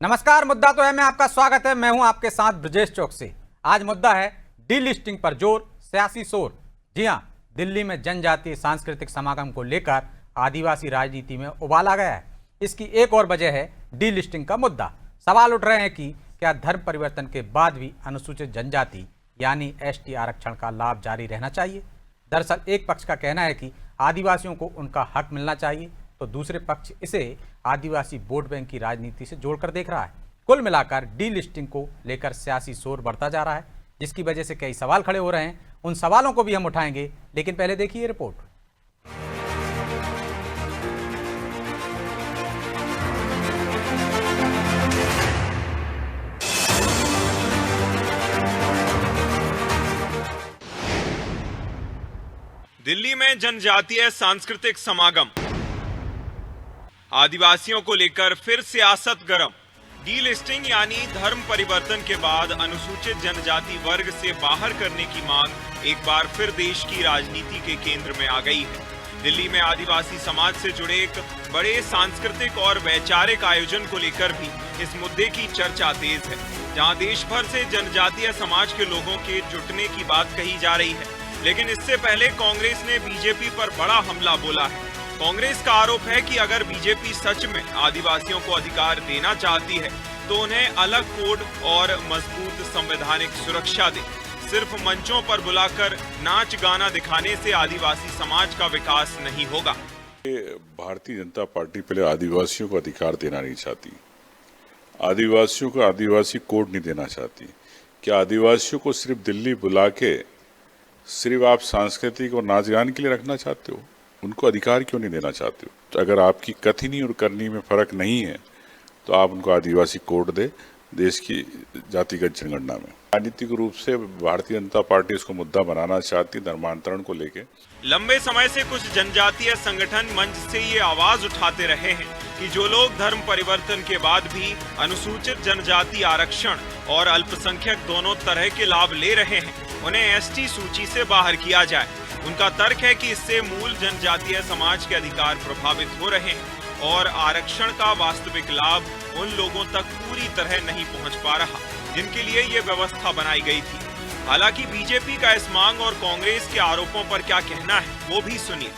नमस्कार, मुद्दा तो है में आपका स्वागत है। मैं हूं आपके साथ ब्रजेश चौकसी। आज मुद्दा है डीलिस्टिंग पर जोर, सियासी शोर। जी हां, दिल्ली में जनजातीय सांस्कृतिक समागम को लेकर आदिवासी राजनीति में उबाल आ गया है। इसकी एक और वजह है डीलिस्टिंग का मुद्दा। सवाल उठ रहे हैं कि क्या धर्म परिवर्तन के बाद भी अनुसूचित जनजाति यानी एसटी आरक्षण का लाभ जारी रहना चाहिए। दरअसल एक पक्ष का कहना है कि आदिवासियों को उनका हक मिलना चाहिए, तो दूसरे पक्ष इसे आदिवासी वोट बैंक की राजनीति से जोड़कर देख रहा है। कुल मिलाकर डीलिस्टिंग को लेकर सियासी शोर बढ़ता जा रहा है, जिसकी वजह से कई सवाल खड़े हो रहे हैं। उन सवालों को भी हम उठाएंगे, लेकिन पहले देखिए ये रिपोर्ट। दिल्ली में जनजातीय सांस्कृतिक समागम, आदिवासियों को लेकर फिर सियासत गरम। डीलिस्टिंग यानी धर्म परिवर्तन के बाद अनुसूचित जनजाति वर्ग से बाहर करने की मांग एक बार फिर देश की राजनीति के केंद्र में आ गई है। दिल्ली में आदिवासी समाज से जुड़े एक बड़े सांस्कृतिक और वैचारिक आयोजन को लेकर भी इस मुद्दे की चर्चा तेज है, जहां देश भर से जनजातीय समाज के लोगों के जुटने की बात कही जा रही है। लेकिन इससे पहले कांग्रेस ने बीजेपी पर बड़ा हमला बोला है। कांग्रेस का आरोप है कि अगर बीजेपी सच में आदिवासियों को अधिकार देना चाहती है तो उन्हें अलग कोड और मजबूत संवैधानिक सुरक्षा दे। सिर्फ मंचों पर बुलाकर नाच गाना दिखाने से आदिवासी समाज का विकास नहीं होगा। भारतीय जनता पार्टी पहले आदिवासियों को अधिकार देना नहीं चाहती, आदिवासियों को आदिवासी कोड नहीं देना चाहती। क्या आदिवासियों को सिर्फ दिल्ली बुला के सिर्फ आप सांस्कृतिक और नाच गान के लिए रखना चाहते हो? उनको अधिकार क्यों नहीं देना चाहते हो? तो अगर आपकी कथनी और करनी में फर्क नहीं है तो आप उनको आदिवासी कोड दे देश की जातिगत जनगणना में। राजनीतिक रूप से भारतीय जनता पार्टी इसको मुद्दा बनाना चाहती, धर्मांतरण को लेके। लंबे समय से कुछ जनजातीय संगठन मंच से ये आवाज उठाते रहे हैं कि जो लोग धर्म परिवर्तन के बाद भी अनुसूचित जनजाति आरक्षण और अल्पसंख्यक दोनों तरह के लाभ ले रहे हैं, उन्हें एसटी सूची से बाहर किया जाए। उनका तर्क है कि इससे मूल जनजातीय समाज के अधिकार प्रभावित हो रहे हैं और आरक्षण का वास्तविक लाभ उन लोगों तक पूरी तरह नहीं पहुंच पा रहा जिनके लिए ये व्यवस्था बनाई गई थी। हालांकि बीजेपी का इस मांग और कांग्रेस के आरोपों पर क्या कहना है, वो भी सुनिए।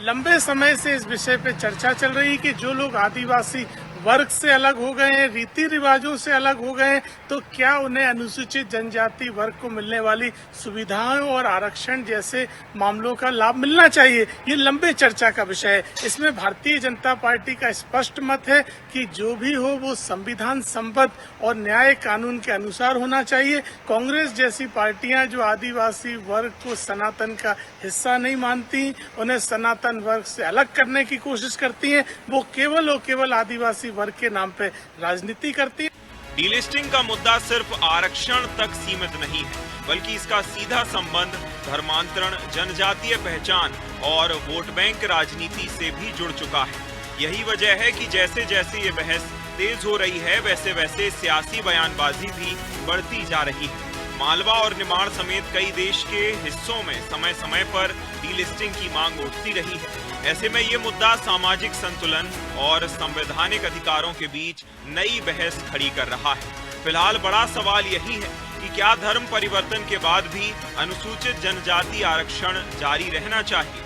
लंबे समय से इस विषय पे चर्चा चल रही है कि जो लोग आदिवासी वर्ग से अलग हो गए हैं, रीति रिवाजों से अलग हो गए हैं, तो क्या उन्हें अनुसूचित जनजाति वर्ग को मिलने वाली सुविधाओं और आरक्षण जैसे मामलों का लाभ मिलना चाहिए। ये लंबे चर्चा का विषय है। इसमें भारतीय जनता पार्टी का स्पष्ट मत है कि जो भी हो वो संविधान सम्बद्ध और न्याय कानून के अनुसार होना चाहिए। कांग्रेस जैसी पार्टियां जो आदिवासी वर्ग को सनातन का हिस्सा नहीं मानती, उन्हें सनातन वर्ग से अलग करने की कोशिश करती हैं, वो केवल और केवल आदिवासी वर्ग के नाम पे राजनीति करती है। डीलिस्टिंग का मुद्दा सिर्फ आरक्षण तक सीमित नहीं है, बल्कि इसका सीधा संबंध धर्मांतरण, जनजातीय पहचान और वोट बैंक राजनीति से भी जुड़ चुका है। यही वजह है कि जैसे जैसे ये बहस तेज हो रही है, वैसे वैसे सियासी बयानबाजी भी बढ़ती जा रही है। मालवा और निमाड़ समेत कई देश के हिस्सों में समय समय पर डीलिस्टिंग की मांग उठती रही है। ऐसे में ये मुद्दा सामाजिक संतुलन और संवैधानिक अधिकारों के बीच नई बहस खड़ी कर रहा है। फिलहाल बड़ा सवाल यही है कि क्या धर्म परिवर्तन के बाद भी अनुसूचित जनजाति आरक्षण जारी रहना चाहिए?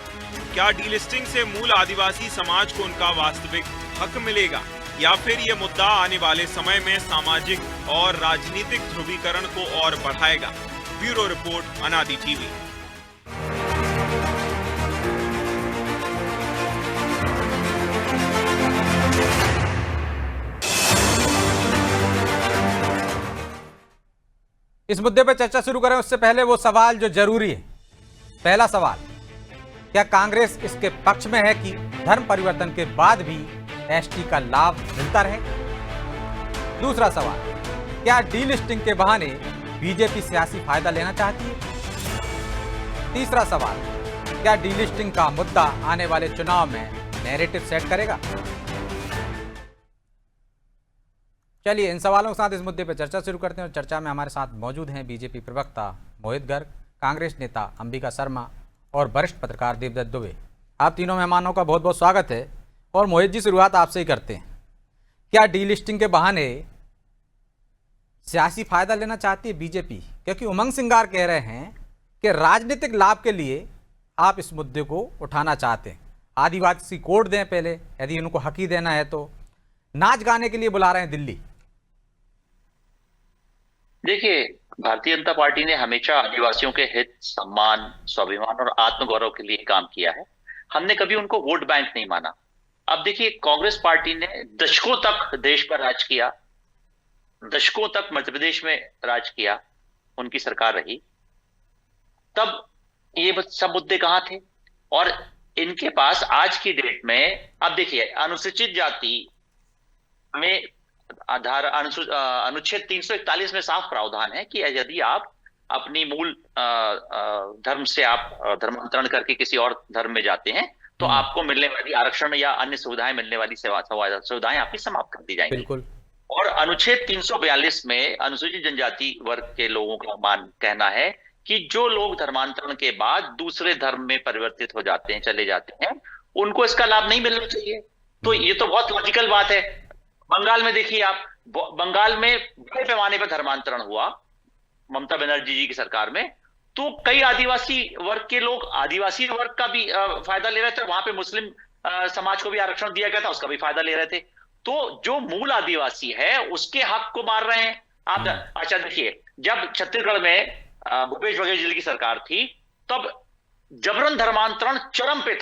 क्या डीलिस्टिंग से मूल आदिवासी समाज को उनका वास्तविक हक मिलेगा, या फिर ये मुद्दा आने वाले समय में सामाजिक और राजनीतिक ध्रुवीकरण को और बढ़ाएगा? ब्यूरो रिपोर्ट, अनादि टीवी। इस मुद्दे पर चर्चा शुरू करें उससे पहले वो सवाल जो जरूरी है। पहला सवाल, क्या कांग्रेस इसके पक्ष में है कि धर्म परिवर्तन के बाद भी एसटी का लाभ मिलता रहे? दूसरा सवाल, क्या डीलिस्टिंग के बहाने बीजेपी सियासी फायदा लेना चाहती है? तीसरा सवाल, क्या डीलिस्टिंग का मुद्दा आने वाले चुनाव में नैरेटिव सेट करेगा? चलिए इन सवालों के साथ इस मुद्दे पर चर्चा शुरू करते हैं। और चर्चा में हमारे साथ मौजूद हैं बीजेपी प्रवक्ता मोहित गर्ग, कांग्रेस नेता अंबिका शर्मा और वरिष्ठ पत्रकार देवदत्त दुबे। आप तीनों मेहमानों का बहुत बहुत स्वागत है। और मोहित जी, शुरुआत आपसे ही करते हैं। क्या डीलिस्टिंग के बहाने सियासी फायदा लेना चाहती है बीजेपी, क्योंकि उमंग सिंगार कह रहे हैं कि राजनीतिक लाभ के लिए आप इस मुद्दे को उठाना चाहते हैं। आदिवासी कोड दें पहले, यदि उनको हक ही देना है तो। नाच गाने के लिए बुला रहे हैं दिल्ली। देखिए, भारतीय जनता पार्टी ने हमेशा आदिवासियों के हित, सम्मान, स्वाभिमान और आत्मगौरव के लिए काम किया है। हमने कभी उनको वोट बैंक नहीं माना। अब देखिए, कांग्रेस पार्टी ने दशकों तक देश पर राज किया, दशकों तक मध्य प्रदेश में राज किया, उनकी सरकार रही। तब ये सब मुद्दे कहां थे? और इनके पास आज की डेट में, अब देखिए, अनुसूचित जाति में अनुच्छेद 341 में साफ प्रावधान है कि यदि आप अपनी मूल धर्म से आप धर्मांतरण करके किसी और धर्म में जाते हैं तो आपको मिलने वाली आरक्षण या अन्य सुविधाएं मिलने वाली सुविधाएं आपकी समाप्त कर दी जाएंगी। बिल्कुल। और अनुच्छेद 342 में अनुसूचित जनजाति वर्ग के लोगों का कहना है कि जो लोग धर्मांतरण के बाद दूसरे धर्म में परिवर्तित हो जाते हैं, चले जाते हैं, उनको इसका लाभ नहीं मिलना चाहिए। तो ये तो बहुत लॉजिकल बात है। बंगाल में देखिए आप, बंगाल में बड़े पैमाने पर धर्मांतरण हुआ ममता बनर्जी जी की सरकार में, तो कई आदिवासी वर्ग के लोग आदिवासी वर्ग का भी फायदा ले रहे थे। वहां पे मुस्लिम समाज को भी आरक्षण दिया गया था, उसका भी फायदा ले रहे थे। तो जो मूल आदिवासी है उसके हक को मार रहे हैं आप। अच्छा देखिए, जब छत्तीसगढ़ में भूपेश बघेल जी की सरकार थी, तब जबरन धर्मांतरण चरम पे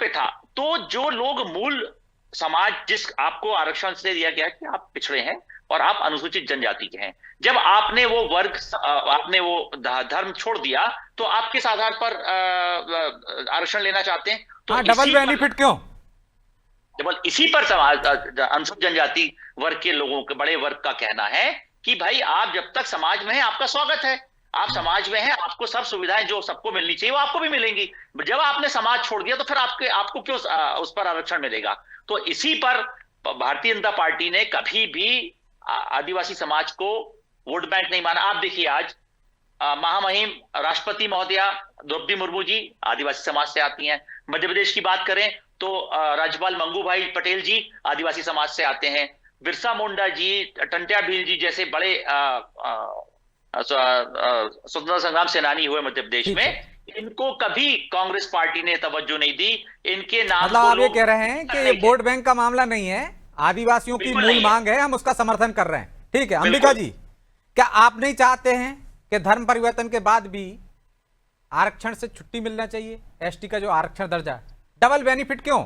था। तो जो लोग मूल समाज, जिस आपको आरक्षण से दिया गया कि आप पिछड़े हैं और आप अनुसूचित जनजाति के हैं, जब आपने वो वर्ग, आपने वो धर्म छोड़ दिया, तो आप किस आधार पर आरक्षण लेना चाहते हैं? तो डबल बेनिफिट क्यों? केवल इसी पर अनुसूचित जनजाति वर्ग के लोगों के बड़े वर्ग का कहना है कि भाई, आप जब तक समाज में हैं आपका स्वागत है, आप समाज में हैं, आपको सब सुविधाएं जो सबको मिलनी चाहिए वो आपको भी मिलेंगी। जब आपने समाज छोड़ दिया तो फिर आपको क्यों उस पर आरक्षण मिलेगा? तो इसी पर भारतीय जनता पार्टी ने कभी भी आदिवासी समाज को वोट बैंक नहीं माना। आप देखिए, आज महामहिम राष्ट्रपति महोदया द्रौपदी मुर्मू जी आदिवासी समाज से आती हैं। मध्य प्रदेश की बात करें तो राज्यपाल मंगू भाई पटेल जी आदिवासी समाज से आते हैं। बिरसा मुंडा जी, टंट्या भील जी जैसे बड़े स्वतंत्रता संग्राम सेनानी हुए मध्य प्रदेश में, इनको कभी कांग्रेस पार्टी ने तवज्जो नहीं दी। इनके नाम मतलब आप ये कह रहे हैं कि ये वोट बैंक का मामला नहीं है, आदिवासियों की मूल मांग है, हम उसका समर्थन कर रहे हैं। ठीक है अंबिका जी, क्या आप नहीं चाहते हैं कि धर्म परिवर्तन के बाद भी आरक्षण से छुट्टी मिलना चाहिए? एसटी का जो आरक्षण दर्जा, डबल बेनिफिट क्यों?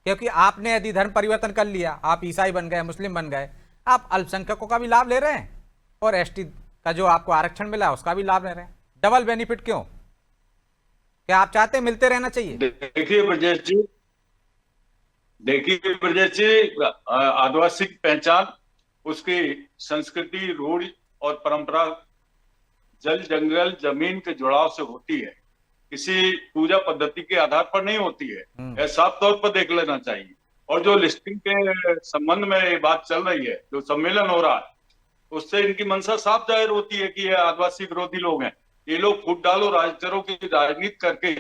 क्योंकि आपने यदि धर्म परिवर्तन कर लिया, आप ईसाई बन गए, मुस्लिम बन गए, आप अल्पसंख्यकों का भी लाभ ले रहे हैं और एसटी का जो आपको आरक्षण मिला उसका भी लाभ ले रहे हैं। डबल बेनिफिट क्यों? क्या आप चाहते हैं मिलते रहना चाहिए? देखिए ब्रजेश जी, आदिवासी की पहचान उसकी संस्कृति, रूढ़ और परंपरा जल, जंगल, जमीन के जुड़ाव से होती है, किसी पूजा पद्धति के आधार पर नहीं होती है। यह साफ तौर पर देख लेना चाहिए। और जो लिस्टिंग के संबंध में ये बात चल रही है, जो सम्मेलन हो रहा है, उससे इनकी मंशा साफ जाहिर होती है कि ये आदिवासी विरोधी लोग हैं। ये लोग फूट डालो राजचरों की राजनीति करके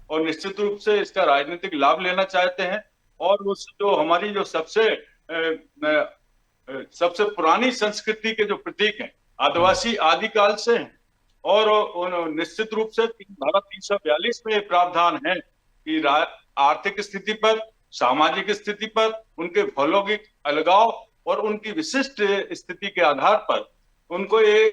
और निश्चित रूप से इसका राजनीतिक लाभ लेना चाहते हैं। और उस जो हमारी जो सबसे पुरानी संस्कृति के जो प्रतीक हैं, आदिवासी आदिकाल से हैं। और निश्चित रूप से धारा 342 में प्रावधान है कि आर्थिक स्थिति पर, सामाजिक स्थिति पर, उनके भौगोलिक अलगाव और उनकी विशिष्ट स्थिति के आधार पर उनको ये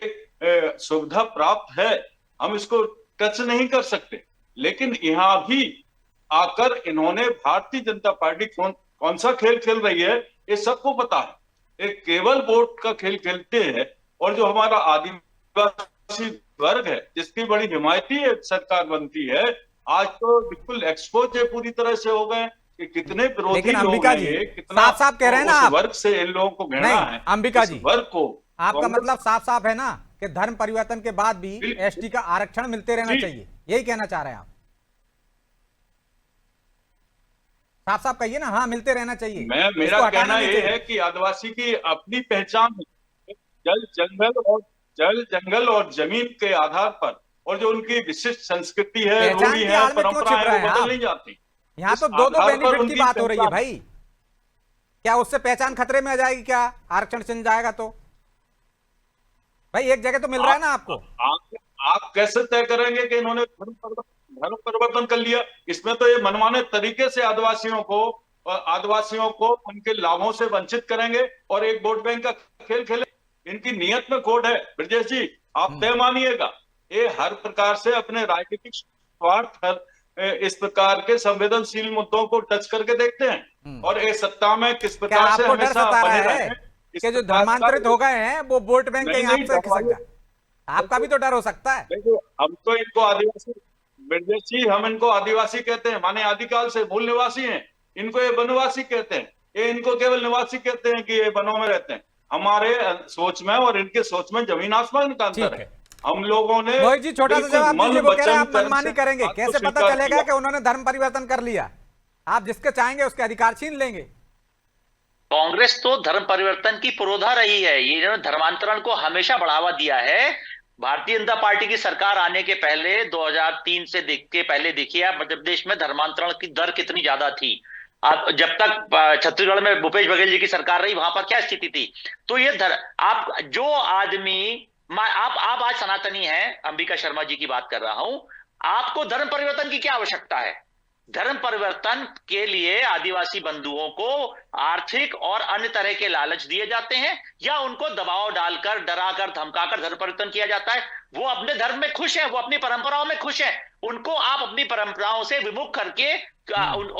सुविधा प्राप्त है। हम इसको टच नहीं कर सकते। लेकिन यहाँ भी आकर इन्होंने भारतीय जनता पार्टी कौन सा खेल खेल रही है ये सबको पता है। एक केवल वोट का खेल खेलते हैं। और जो हमारा आदिवासी वर्ग है, जिसकी बड़ी हिमायती सरकार बनती है, आज तो बिल्कुल एक्सपोज है, पूरी तरह से हो गए कि कितने विरोधी लोग हैं ये, कितना साफ कह रहे हैं ना आप, वर्ग से इन लोगों को घृणा है। अंबिका जी, वर्ग को आपका मतलब साफ है ना कि धर्म परिवर्तन के बाद भी एसटी का आरक्षण मिलते रहना चाहिए, यही कहना चाह रहे हैं आप? साफ कहिए ना। हाँ, मिलते रहना चाहिए। मेरा कहना ये है कि आदिवासी की अपनी पहचान जल, जंगल और जमीन के आधार पर, और जो उनकी विशिष्ट संस्कृति है, रूढ़ी है, परंपरा है, वो बदल नहीं जाती। यहाँ तो दो बेनिफिट की बात हो रही है भाई। क्या उससे पहचान खतरे में आ जाएगी? क्या आरक्षण छिन जाएगा तो? भाई एक जगह तो मिल रहा है ना आपको। आप कैसे तय करेंगे कि इन्होंने धर्म परिवर्तन कर लिया? इसमें तो ये मनमाने तरीके से आदिवासियों को उनके लाभों से वंचित करेंगे और एक वोट बैंक का खेल खेले। इनकी नीयत में खोट है। ब्रजेश जी, आप तय मानिएगा, ये हर प्रकार से अपने राजनीतिक स्वार्थ इस प्रकार के संवेदनशील मुद्दों को टच करके देखते हैं और ये सत्ता में किस क्या प्रकार से आपको डर हमेशा सता बने रहा रहे है हैं, इस कि जो प्रकार का- धर्मांतरित हो गए हैं वो वोट बैंक नहीं, कहीं नहीं, आपसे खिसक जाए? आपका भी तो डर हो सकता है। देखो, हम तो इनको आदिवासी, ब्रजेश जी, हम इनको आदिवासी कहते हैं, माने आदिकाल से मूल निवासी हैं। इनको ये वनवासी कहते हैं, ये इनको केवल निवासी कहते हैं कि ये वनों में रहते हैं। हमारे सोच में और इनके सोच में जमीन आसमान का अंतर ठीक है। है। हम लोगों ने मोहित जी छोटा सा बिल्कुल जवाब मन, दीजिए। वो कह रहे हैं आप वचन, कर्म मनमानी से करेंगे, बात को कैसे पता स्वीकार चलेगा किया। कि उन्होंने धर्म परिवर्तन कर लिया? आप जिसके चाहेंगे उसके अधिकार छीन लेंगे। कांग्रेस तो धर्म परिवर्तन की पुरोधा रही है। ये इन्होंने धर्मांतरण को हमेशा बढ़ावा दिया है। भारतीय जनता पार्टी की सरकार आने के पहले 2003 से देख के पहले देखिए आप मध्य प्रदेश में धर्मांतरण की दर कितनी ज्यादा थी। आप जब तक छत्तीसगढ़ में भूपेश बघेल जी की सरकार रही, वहां पर क्या स्थिति थी? तो ये आप जो आदमी आप आज सनातनी हैं, अंबिका शर्मा जी की बात कर रहा हूं, आपको धर्म परिवर्तन की क्या आवश्यकता है? धर्म परिवर्तन के लिए आदिवासी बंधुओं को आर्थिक और अन्य तरह के लालच दिए जाते हैं या उनको दबाव डालकर, डराकर, धमकाकर धर्म परिवर्तन किया जाता है? वो अपने धर्म में खुश हैं, वो अपनी परंपराओं में खुश हैं। उनको आप अपनी परंपराओं से विमुख करके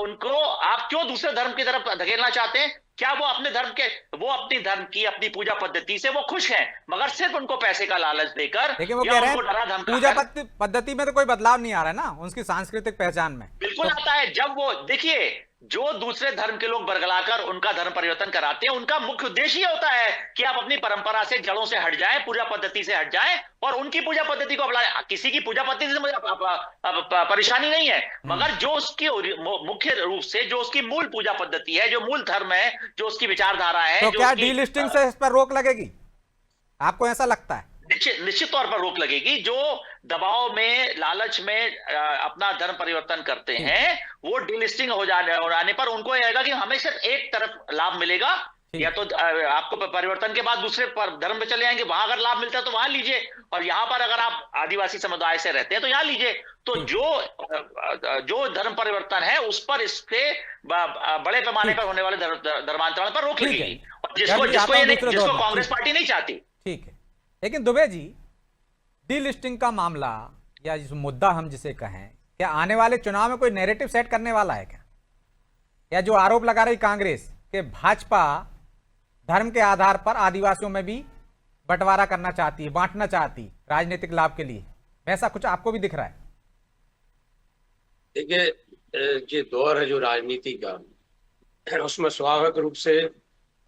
उनको आप क्यों दूसरे धर्म की तरफ धकेलना चाहते हैं? क्या वो अपने धर्म की अपनी पूजा पद्धति से वो खुश हैं, मगर सिर्फ उनको पैसे का लालच देकर लेकिन वो या कह रहे उनको डरा हैं धमका पूजा कर- पद्धति में तो कोई बदलाव नहीं आ रहा है ना, उनकी सांस्कृतिक पहचान में। बिल्कुल आता है। जब वो देखिए, जो दूसरे धर्म के लोग बरगलाकर उनका धर्म परिवर्तन कराते हैं, उनका मुख्य उद्देश्य ये होता है कि आप अपनी परंपरा से, जड़ों से हट जाएं, पूजा पद्धति से हट जाएं और उनकी पूजा पद्धति को अपनाएं। किसी की पूजा पद्धति से मुझे परेशानी नहीं है, मगर जो उसकी मुख्य रूप से जो उसकी मूल पूजा पद्धति है, जो मूल धर्म है, जो उसकी विचारधारा है, तो जो क्या उसकी- डीलिस्टिंग से इस पर रोक लगेगी? आपको ऐसा लगता है? निश्चित तौर पर रोक लगेगी। जो दबाव में, लालच में अपना धर्म परिवर्तन करते हैं, वो डीलिस्टिंग हो जाने पर उनको यह रहेगा कि हमें सिर्फ एक तरफ लाभ मिलेगा, या तो आपको परिवर्तन के बाद दूसरे धर्म पे चले जाएंगे, वहां अगर लाभ मिलता है तो वहां लीजिए, और यहां पर अगर आप आदिवासी समुदाय से रहते हैं तो यहां लीजिए। तो जो धर्म परिवर्तन है उस पर, इससे बड़े पैमाने पर होने वाले धर्मांतरण पर रोक लगेगी, और जिसको कांग्रेस पार्टी नहीं चाहती। ठीक है, लेकिन दुबे जी, डीलिस्टिंग का मामला या इस मुद्दा हम जिसे कहें, क्या आने वाले चुनाव में कोई नैरेटिव सेट करने वाला है क्या? या जो आरोप लगा रही कांग्रेस कि भाजपा धर्म के आधार पर आदिवासियों में भी बंटवारा करना चाहती है, बांटना चाहती है राजनीतिक लाभ के लिए, वैसा कुछ आपको भी दिख रहा है? देखिए, ये दौर है जो राजनीति का, उसमें स्वाभाविक रूप से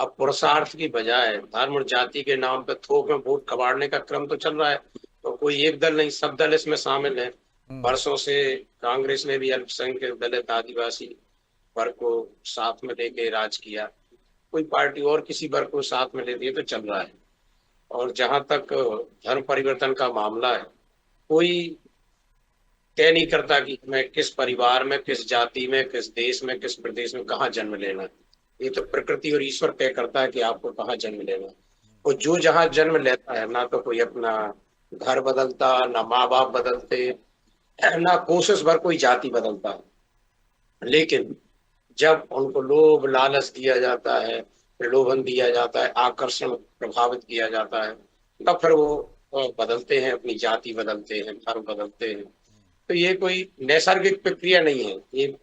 अब पुरुषार्थ की बजाय धर्म और जाति के नाम पर थोक में वोट कबाड़ने का क्रम तो चल रहा है। तो कोई एक दल नहीं, सब दल इसमें शामिल है। वर्षों से कांग्रेस ने भी अल्पसंख्यक, दलित, आदिवासी वर्ग को साथ में लेके राज किया। कोई पार्टी और किसी वर्ग को साथ में लेती है तो चल रहा है। और जहां तक धर्म परिवर्तन का मामला है, कोई तय नहीं करता कि मैं किस परिवार में, किस जाति में, किस देश में, किस प्रदेश में कहाँ जन्म लेना है। ये तो प्रकृति और ईश्वर तय करता है कि आपको कहाँ जन्म लेना है। और जो जहाँ जन्म लेता है, ना तो कोई अपना घर बदलता, ना माँ बाप बदलते, ना कोशिश भर कोई जाति बदलता है। लेकिन जब उनको लोभ लालच दिया जाता है, प्रलोभन दिया जाता है, आकर्षण प्रभावित किया जाता है, तब फिर वो बदलते हैं, अपनी जाति बदलते हैं, धर्म बदलते हैं। तो ये कोई नैसर्गिक प्रक्रिया नहीं है, ये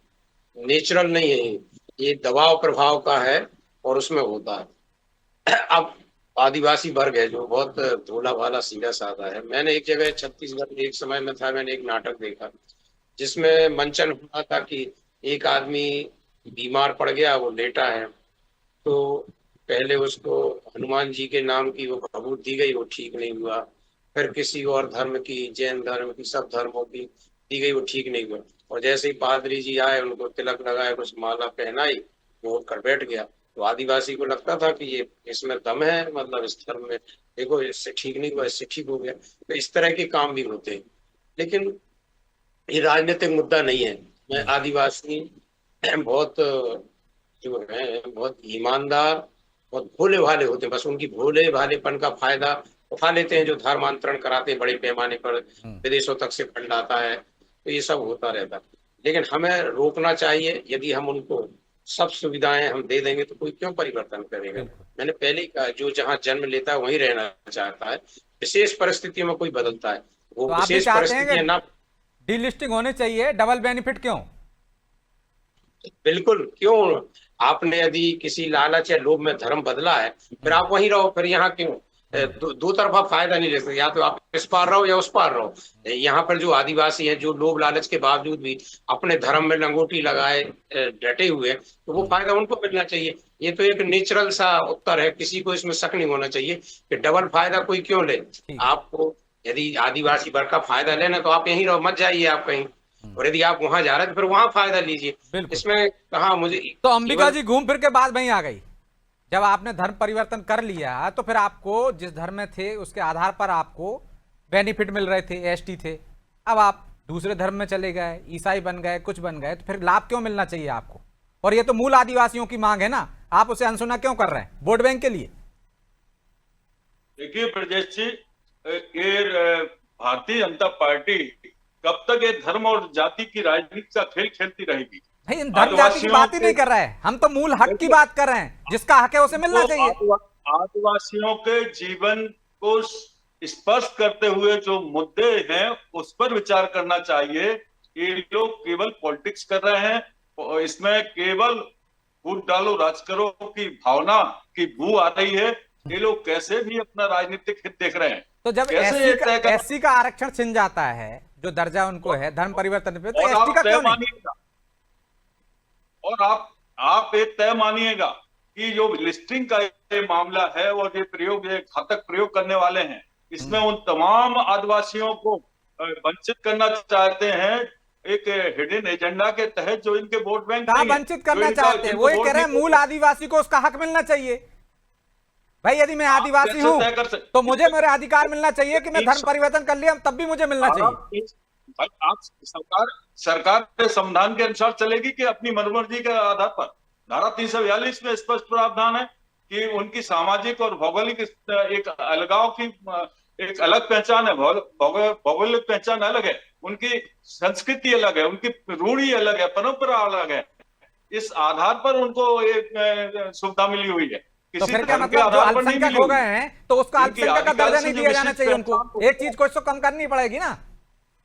नेचुरल नहीं है, ये दबाव प्रभाव का है और उसमें होता है। अब आदिवासी वर्ग है जो बहुत भोला भाला सीधा साधा है। मैंने एक जगह छत्तीसगढ़ में एक समय में था, मैंने एक नाटक देखा जिसमें मंचन हुआ था कि एक आदमी बीमार पड़ गया, वो लेटा है, तो पहले उसको हनुमान जी के नाम की वो भभूत दी गई, वो ठीक नहीं हुआ। फिर किसी और धर्म की, जैन धर्म की, सब धर्मों की दी गई, वो ठीक नहीं हुआ। और जैसे ही पादरी जी आए, उनको तिलक लगाए, कुछ माला पहनाई, वो उठकर बैठ गया। तो आदिवासी को लगता था कि ये इसमें दम है, मतलब इस धर्म में, देखो इससे ठीक नहीं हुआ, इससे ठीक हो गया। तो इस तरह के काम भी होते हैं, लेकिन ये राजनीतिक मुद्दा नहीं है। मैं आदिवासी बहुत जो है बहुत ईमानदार, बहुत भोले भाले होते हैं। बस उनकी भोले भालेपन का फायदा उठा लेते हैं, जो धर्मांतरण कराते हैं बड़े पैमाने पर, विदेशों तक से फंड आता है, तो ये सब होता रहता है। लेकिन हमें रोकना चाहिए। यदि हम उनको सब सुविधाएं हम दे देंगे तो कोई क्यों परिवर्तन करेगा। मैंने पहले ही कहा, जो जहां जन्म लेता है वहीं रहना चाहता है। विशेष परिस्थितियों में कोई बदलता है, वो तो आप भी विशेष चाहते हैं परिस्थितियां कि ना। डीलिस्टिंग होनी चाहिए, डबल बेनिफिट क्यों? बिल्कुल, क्यों? आपने यदि किसी लालच या लोभ में धर्म बदला है, फिर आप वहीं रहो, फिर यहाँ क्यों? दो तरफा फायदा नहीं ले सकते, या तो आप इस पार रहो या उस पार रहो। यहाँ पर जो आदिवासी हैं, जो लोभ लालच के बावजूद भी अपने धर्म में लंगोटी लगाए डटे हुए हैं, तो वो फायदा उनको मिलना चाहिए। ये तो एक नेचुरल सा उत्तर है, किसी को इसमें शक नहीं होना चाहिए कि डबल फायदा कोई क्यों ले। आपको यदि आदिवासी वर्ग का फायदा लेना तो आप यहीं रहो, मत जाइए आप कहीं। और यदि आप वहां जा रहे हैं तो फिर वहां फायदा लीजिए। इसमें कहा मुझे तो अंबिका जी घूम फिर के बात वहीं आ गई। जब आपने धर्म परिवर्तन कर लिया तो फिर आपको जिस धर्म में थे उसके आधार पर आपको बेनिफिट मिल रहे थे, एसटी थे। अब आप दूसरे धर्म में चले गए, ईसाई बन गए, कुछ बन गए, तो फिर लाभ क्यों मिलना चाहिए आपको? और ये तो मूल आदिवासियों की मांग है ना, आप उसे अनसुना क्यों कर रहे हैं वोट बैंक के लिए? देखिए ब्रजेश जी, ये भारतीय जनता पार्टी कब तक ये धर्म और जाति की राजनीति का खेल खेलती रहेगी? नहीं, धर्म जाति की बात ही नहीं कर रहे हैं हम, तो मूल हक की बात कर रहे हैं। जिसका हक है उसे मिलना चाहिए। आदिवासियों के जीवन को स्पर्श करते हुए जो मुद्दे हैं उस पर विचार करना चाहिए। ये लोग केवल पॉलिटिक्स कर रहे हैं, और इसमें केवल वोट डालो राज करो की भावना की बू आ रही है। ये लोग कैसे भी अपना राजनीतिक हित देख रहे हैं। तो जब एससी का आरक्षण छिन जाता है, जो दर्जा उनको है धर्म परिवर्तन पे, तो एसटी का क्यों नहीं? और आप एक तय मानिएगा कि जो लिस्टिंग का ये मामला है और ये प्रयोग, ये घातक प्रयोग करने वाले हैं, इसमें उन तमाम आदिवासियों को वंचित करना चाहते हैं एक हिडन एजेंडा के तहत, जो इनके वोट बैंक कहाँ वंचित करना चाहते हैं? वो ये कह रहे हैं मूल आदिवासी को उसका हक मिलना चाहिए। भाई यदि मैं आदिवासी हूँ तो मुझे मेरे अधिकार मिलना चाहिए कि मैं धर्म परिवर्तन कर लिया तब भी मुझे मिलना चाहिए। भाई आप सरकार के संविधान के अनुसार चलेगी कि अपनी मनमर्जी के आधार पर? धारा 342 में स्पष्ट प्रावधान है कि उनकी सामाजिक और भौगोलिक एक अलगाव की एक अलग पहचान है, भौगोलिक पहचान अलग है, उनकी संस्कृति अलग है, उनकी रूढ़ी अलग है, परंपरा अलग है। इस आधार पर उनको एक सुविधा मिली हुई है। तो फिर क्या मतलब जो अल्पसंख्यक हो गए हैं तो उसका अल्पसंख्यक का दर्जा नहीं दिया जाना चाहिए उनको? एक चीज को इसको कम करनी पड़ेगी ना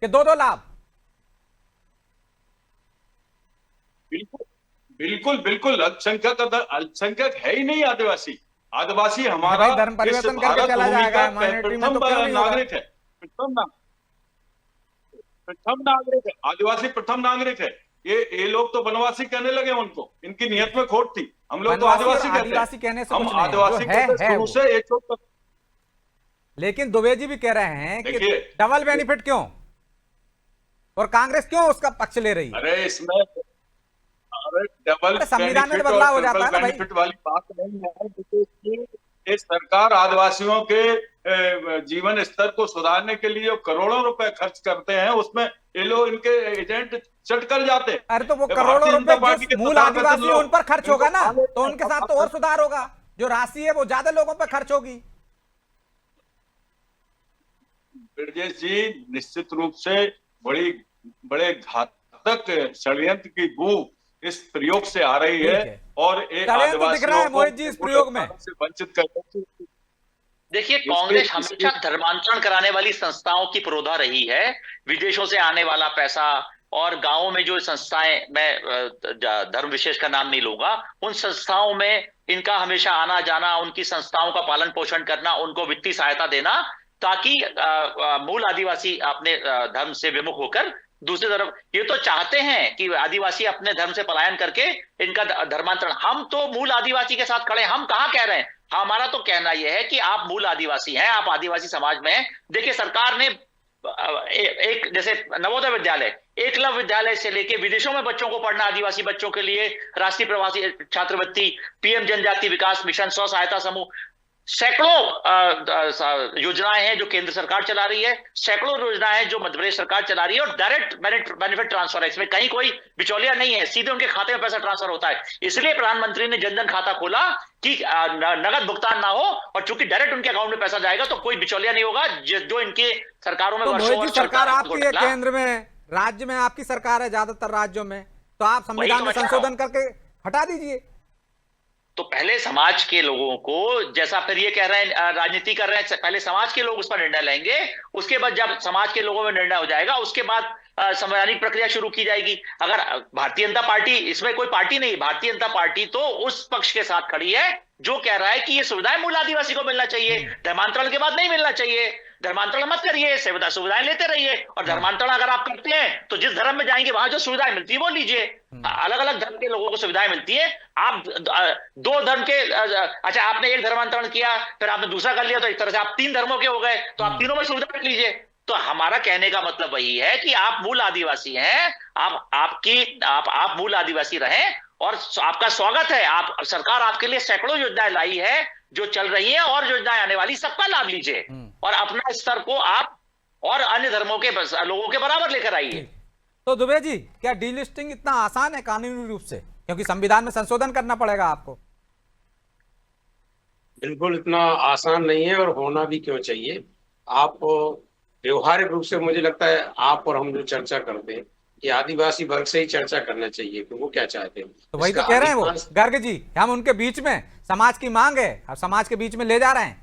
कि दो लाभ। बिल्कुल बिल्कुल अल्पसंख्यक है ही नहीं आदिवासी। आदिवासी हमारा धर्म परिवर्तन करके चला जाएगा, प्रथम नागरिक है, प्रथम नागरिक है, आदिवासी प्रथम नागरिक है। ये लोग तो वनवासी कहने लगे उनको, इनकी नियत में खोट थी। हम लोग तो आदिवासी कहने से हम आदिवासी शुरू से एक छोट। लेकिन दुबे जी भी कह रहे हैं कि डबल बेनिफिट क्यों, और कांग्रेस क्यों उसका पक्ष ले रही है? अरे इसमें डबल संविधान में बदलाव हो जाता है ना बेनिफिट वाली बात नहीं है। ये सरकार आदिवासियों के जीवन स्तर को सुधारने के लिए करोड़ों रुपए खर्च करते हैं, उसमें ये लोग इनके एजेंट चट कर जाते हैं। अरे तो वो करोड़ों रुपए मूल आदिवासी उन पर खर्च होगा ना, तो उनके साथ तो और सुधार होगा। जो राशि है वो ज्यादा लोगों पर खर्च होगी। ब्रजेश जी, निश्चित रूप से बड़े घातक षड्यंत्र की बू इस प्रयोग से आ रही है, और एक आदिवासियों को इस प्रयोग में वंचित करने। देखिए, कांग्रेस हमेशा धर्मांतरण कराने वाली संस्थाओं की पुरोधा रही है। विदेशों से आने वाला पैसा और गांवों में जो संस्थाएं, मैं धर्म विशेष का नाम नहीं लूंगा, उन संस्थाओं में इनका हमेशा आना जाना, उनकी संस्थाओं का पालन पोषण करना, उनको वित्तीय सहायता देना, ताकि मूल आदिवासी अपने धर्म से विमुख होकर दूसरी तरफ, ये तो चाहते हैं कि आदिवासी अपने धर्म से पलायन करके इनका धर्मांतरण। हम तो मूल आदिवासी के साथ खड़े, हम कहां कह रहे हैं। हमारा तो कहना यह है कि आप मूल आदिवासी हैं, आप आदिवासी समाज में हैं। देखिए, सरकार ने एक जैसे नवोदय विद्यालय, एकलव्य विद्यालय से लेके विदेशों में बच्चों को पढ़ना, आदिवासी बच्चों के लिए राष्ट्रीय प्रवासी छात्रवृत्ति, पीएम जनजाति विकास मिशन, स्व सहायता समूह, सैकड़ों योजनाएं हैं जो केंद्र सरकार चला रही है, सैकड़ों योजनाएं हैं जो मध्य प्रदेश सरकार चला रही है, और डायरेक्ट बेनिफिट ट्रांसफर है, इसमें कहीं कोई बिचौलिया नहीं है, सीधे उनके खाते में पैसा ट्रांसफर होता है। इसलिए प्रधानमंत्री ने जन धन खाता खोला कि नगद भुगतान ना हो, और चूंकि डायरेक्ट उनके अकाउंट में पैसा जाएगा तो कोई बिचौलिया नहीं होगा, जो इनके सरकारों में तो वर्षों मोदी वर्ष जी सरकार चलता है आपकी है, घोटाला। केंद्र में, राज्य में आपकी सरकार है ज्यादातर राज्यों में, तो आप संविधान तो में मैं कह रहा संशोधन करके हटा दीजिए। तो पहले समाज के लोगों को, जैसा फिर ये कह रहे हैं राजनीति कर रहे हैं, पहले समाज के लोग उस पर निर्णय लेंगे, उसके बाद जब समाज के लोगों में निर्णय हो जाएगा उसके बाद संवैधानिक प्रक्रिया शुरू की जाएगी। अगर भारतीय जनता पार्टी, इसमें कोई पार्टी नहीं, भारतीय जनता पार्टी तो उस पक्ष के साथ खड़ी है जो कह रहा है कि ये सुविधाएं मूल आदिवासी को मिलना चाहिए, धर्मांतरण के बाद नहीं मिलना चाहिए। धर्मांतरण मत करिए, सुविधाएं लेते रहिए, और धर्मांतरण अगर आप करते हैं तो जिस धर्म में जाएंगे वहां जो सुविधाएं मिलती है वो लीजिए। अलग अलग धर्म के लोगों को सुविधाएं मिलती है। आप दो धर्म के, अच्छा आपने एक धर्मांतरण किया फिर आपने दूसरा कर लिया, तो एक तरह से आप 3 धर्मों के हो गए, तो आप तीनों में सुविधा रख लीजिए। तो हमारा कहने का मतलब वही है कि आप मूल आदिवासी हैं, आप मूल आदिवासी रहें, और आपका स्वागत है। आप सरकार आपके लिए सैकड़ों योजनाएं लाई है जो चल रही है, और योजनाएं आने वाली, सबका लाभ लीजिए, और अपना स्तर को आप और अन्य धर्मों के लोगों के बराबर लेकर आइए। तो दुबे जी, क्या डीलिस्टिंग इतना आसान है कानूनी रूप से, क्योंकि संविधान में संशोधन करना पड़ेगा आपको? बिल्कुल इतना आसान नहीं है, और होना भी क्यों चाहिए। आप व्यवहारिक रूप से मुझे लगता है आप और हम जो चर्चा करते हैं कि आदिवासी वर्ग से ही चर्चा करना चाहिए कि वो क्या चाहते हैं। तो वही तो कह रहे हैं वो गर्ग जी, हम उनके बीच में, समाज की मांग है, अब समाज के बीच में ले जा रहे हैं।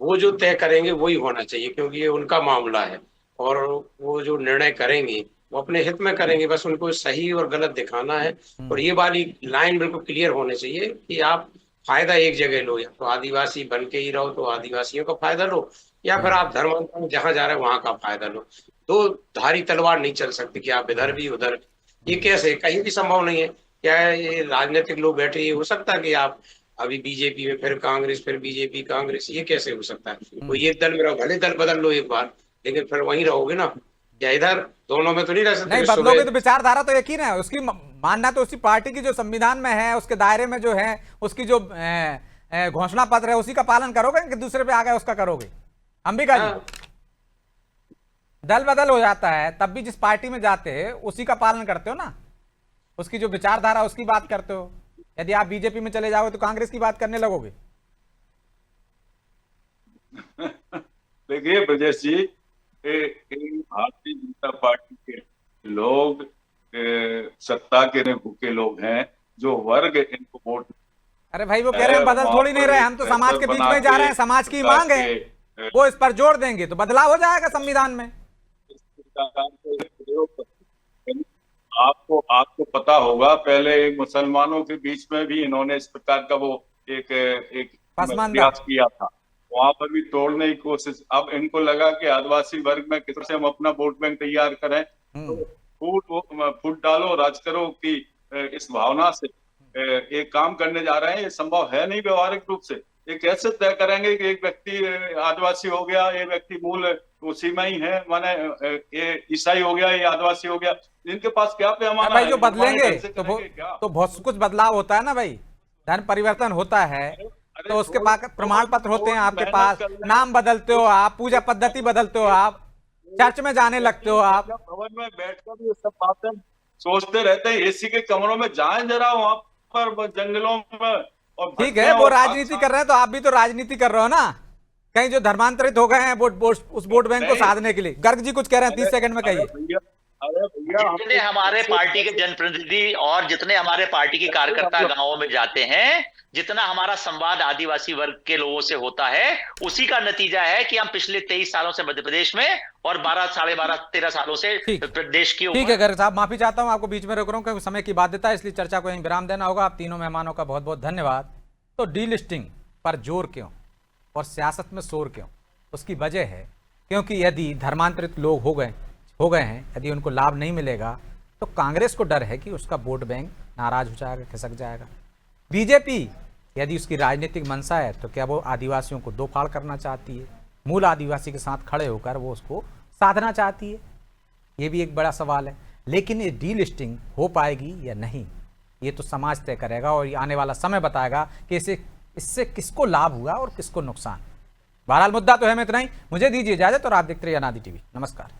वो जो तय करेंगे वही होना चाहिए, क्योंकि ये उनका मामला है, और वो जो निर्णय करेंगे वो अपने हित में करेंगे। बस उनको सही और गलत दिखाना है, और ये वाली लाइन बिल्कुल क्लियर होनी चाहिए कि आप फायदा एक जगह लो, या तो आदिवासी बन के ही रहो तो आदिवासियों का फायदा लो, या फिर आप धर्मांतरण जहां जा रहे हैं वहां का फायदा लो। दो धारी तलवार नहीं चल सकती कि आप इधर भी उधर। ये कैसे, कहीं भी संभव नहीं है। क्या ये राजनीतिक लोग बैठे, ये हो सकता है कि आप अभी बीजेपी में फिर कांग्रेस, फिर बीजेपी कांग्रेस, ये कैसे हो सकता है? तो ये दल में रहो, भले दल बदल लो एक बार, लेकिन फिर वहीं रहोगे ना, या इधर दोनों में तो नहीं रह सकते। नहीं बदलोगे तो विचारधारा तो एक ही है, उसकी मानना तो उसी पार्टी की जो संविधान में है, उसके दायरे में जो है, उसकी जो घोषणा पत्र है उसी का पालन करोगे कि दूसरे पे आ गए उसका करोगे? अंबिका जी, दल बदल हो जाता है तब भी जिस पार्टी में जाते हैं उसी का पालन करते हो ना, उसकी जो विचारधारा उसकी बात करते हो। यदि आप बीजेपी में चले जाओगे तो कांग्रेस की बात करने लगोगे। देखिए ब्रजेश जी, भारतीय जनता पार्टी के लोग सत्ता के भूखे लोग हैं, जो वर्ग इनको वोट। अरे भाई वो कह रहे हैं बदल थोड़ी नहीं रहे, हम तो समाज के बीच में जा रहे हैं, समाज की मांग है, वो इस पर जोर देंगे तो बदलाव हो जाएगा संविधान में। आपको पता होगा, पहले मुसलमानों के बीच में भी इन्होंने इस प्रकार का वो एक प्रयास किया था, वहां पर भी तोड़ने की कोशिश। अब इनको लगा कि आदिवासी वर्ग में किस तरह से हम अपना वोट बैंक तैयार करें, तो फूट डालो राज करो की इस भावना से एक काम करने जा रहे हैं। ये संभव है नहीं व्यवहारिक रूप से। ये कैसे तय करेंगे कि एक व्यक्ति आदिवासी हो गया, एक व्यक्ति मूल उसी में ही है, माने ये ईसाई हो गया, ये आदिवासी हो गया, इनके पास क्या पैमाना भाई है? जो बदलेंगे तो बहुत कुछ बदलाव होता है ना भाई, धर्म परिवर्तन होता है, तो उसके पास प्रमाण पत्र होते हैं आपके पास, नाम बदलते हो आप, पूजा पद्धति बदलते हो आप, चर्च में जाने लगते हो आप। भवन में बैठकर ये सब बातें सोचते रहते हैं, एसी के कमरों में जाएं जरा, वहां पर जंगलों में। ठीक है, वो राजनीति कर रहे हैं तो आप भी तो राजनीति कर रहे हो ना। कहीं जो धर्मांतरित हो गए हैं उस वोट बैंक को साधने के लिए। गर्ग जी कुछ कह रहे हैं, 30 सेकंड में कहिए। जितने हमारे पार्टी के जनप्रतिनिधि और जितने हमारे पार्टी के कार्यकर्ता गांवों में जाते हैं, जितना हमारा संवाद आदिवासी वर्ग के लोगों से होता है, उसी का नतीजा है कि हम पिछले 23 सालों से मध्य प्रदेश में और 13 सालों से प्रदेश की। ठीक है गर्ग साहब, माफी चाहता हूं, आपको बीच में रोक रहा हूं क्योंकि समय की बाध्यता है, इसलिए चर्चा को यहीं विराम देना होगा। आप तीनों मेहमानों का बहुत बहुत धन्यवाद। तो डीलिस्टिंग पर जोर क्यों और सियासत में शोर क्यों? उसकी वजह है क्योंकि यदि धर्मांतरित लोग हो गए हैं, यदि उनको लाभ नहीं मिलेगा तो कांग्रेस को डर है कि उसका वोट बैंक नाराज हो जाएगा, खिसक जाएगा। बीजेपी यदि उसकी राजनीतिक मंशा है तो क्या वो आदिवासियों को दो फाड़ करना चाहती है, मूल आदिवासी के साथ खड़े होकर वो उसको साधना चाहती है? ये भी एक बड़ा सवाल है। लेकिन ये डीलिस्टिंग हो पाएगी या नहीं, ये तो समाज तय करेगा और ये आने वाला समय बताएगा कि इसे इससे किसको लाभ हुआ और किसको नुकसान। बहरहाल मुद्दा तो है में इतना ही। मुझे दीजिए इजाजत और आप देखते रहिए अनादि टीवी। नमस्कार।